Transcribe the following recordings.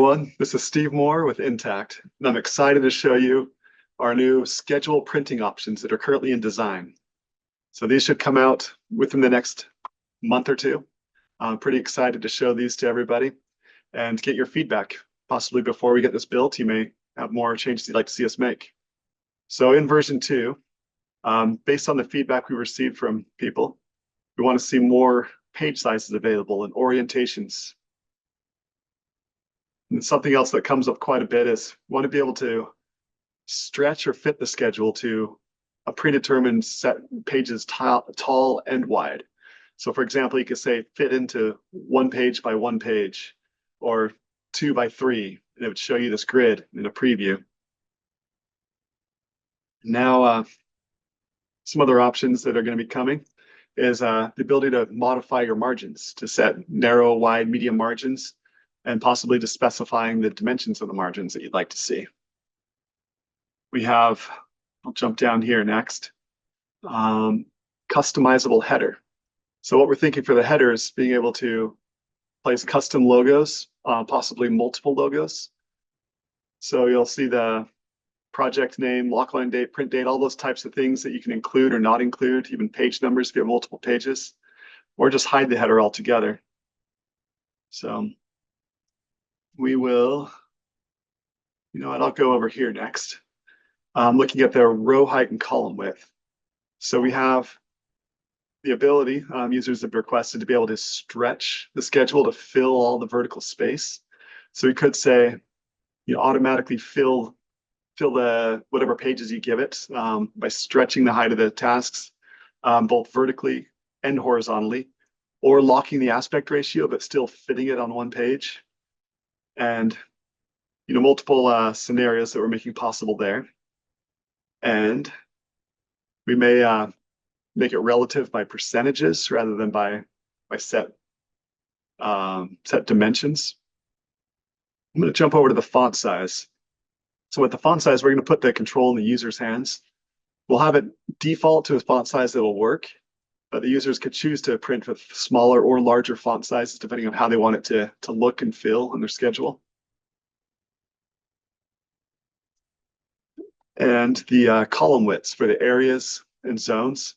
everyone. This is Steve Moore with inTakt, and I'm excited to show you our new schedule printing options that are currently in design. So these should come out within the next month or two. I'm pretty excited to show these to everybody and get your feedback. Possibly before we get this built, you may have more changes you'd like to see us make. So in version 2, based on the feedback we received from people, we want to see more page sizes available and orientations. And something else that comes up quite a bit is we want to be able to stretch or fit the schedule to a predetermined set pages tall and wide. So for example, you could say fit into 1 page by 1 page or 2 by 3, and it would show you this grid in a preview. Now, some other options that are going to be coming is the ability to modify your margins to set narrow, wide, medium margins, and possibly to specifying the dimensions of the margins that you'd like to see. We have, I'll jump down here next, customizable header. So what we're thinking for the header is being able to place custom logos, possibly multiple logos. So you'll see the project name, lockline date, print date, all those types of things that you can include or not include, even page numbers if you have multiple pages, or just hide the header altogether. So we will, you know what, I'll go over here next. Looking at the row height and column width. So we have the ability, users have requested to be able to stretch the schedule to fill all the vertical space. So we could say, you know, automatically fill the whatever pages you give it by stretching the height of the tasks, both vertically and horizontally, or locking the aspect ratio, but still fitting it on 1 page. And, you know, multiple scenarios that we're making possible there. And we may make it relative by percentages rather than by set dimensions. I'm going to jump over to the font size. So with the font size, we're going to put the control in the user's hands. We'll have it default to a font size that will work, but the users could choose to print with smaller or larger font sizes depending on how they want it to look and feel on their schedule. And the column widths for the areas and zones,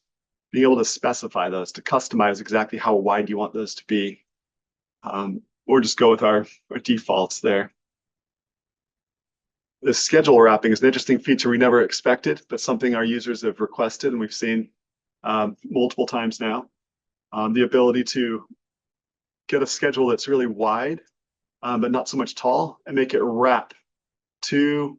being able to specify those, to customize exactly how wide you want those to be, or just go with our defaults there. The schedule wrapping is an interesting feature we never expected, but something our users have requested and we've seen multiple times now. The ability to get a schedule that's really wide, but not so much tall, and make it wrap 2,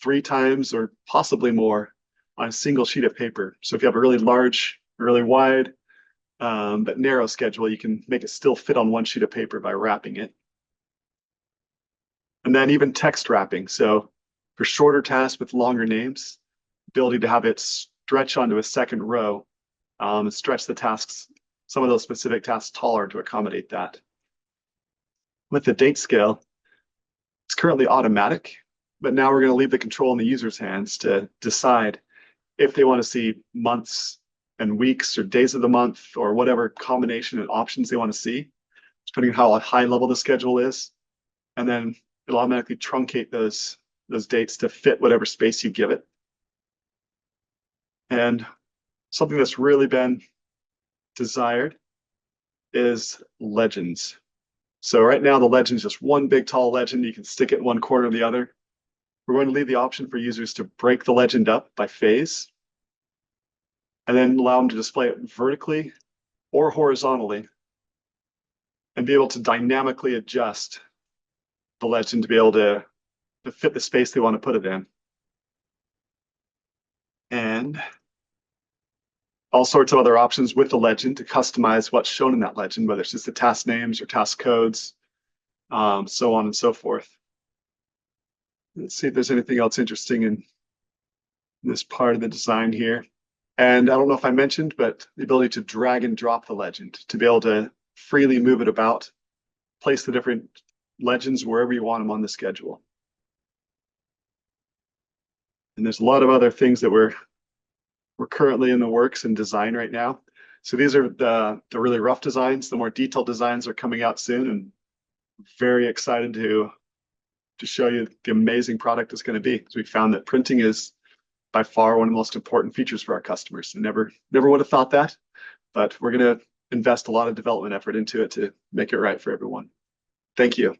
3 times or possibly more on a single sheet of paper. So if you have a really large, really wide, but narrow schedule, you can make it still fit on 1 sheet of paper by wrapping it. And then even text wrapping. So for shorter tasks with longer names, ability to have it stretch onto a second row and stretch the tasks, some of those specific tasks taller to accommodate that. With the date scale, it's currently automatic, but now we're going to leave the control in the user's hands to decide if they want to see months and weeks or days of the month or whatever combination and options they want to see, depending on how high level the schedule is. And then it'll automatically truncate those dates to fit whatever space you give it. And something that's really been desired is legends. So right now the legend is just one big tall legend. You can stick it in one corner or the other. We're going to leave the option for users to break the legend up by phase and then allow them to display it vertically or horizontally and be able to dynamically adjust the legend to be able to fit the space they want to put it in. And all sorts of other options with the legend to customize what's shown in that legend, whether it's just the task names or task codes, so on and so forth. Let's see if there's anything else interesting in this part of the design here. And I don't know if I mentioned, but the ability to drag and drop the legend, to be able to freely move it about, place the different legends wherever you want them on the schedule. And there's a lot of other things that we're currently in the works and design right now. So these are the really rough designs. The more detailed designs are coming out soon, and very excited to to show you the amazing product it's going to be. Because we found that printing is by far one of the most important features for our customers. And never would have thought that, but we're going to invest a lot of development effort into it to make it right for everyone. Thank you.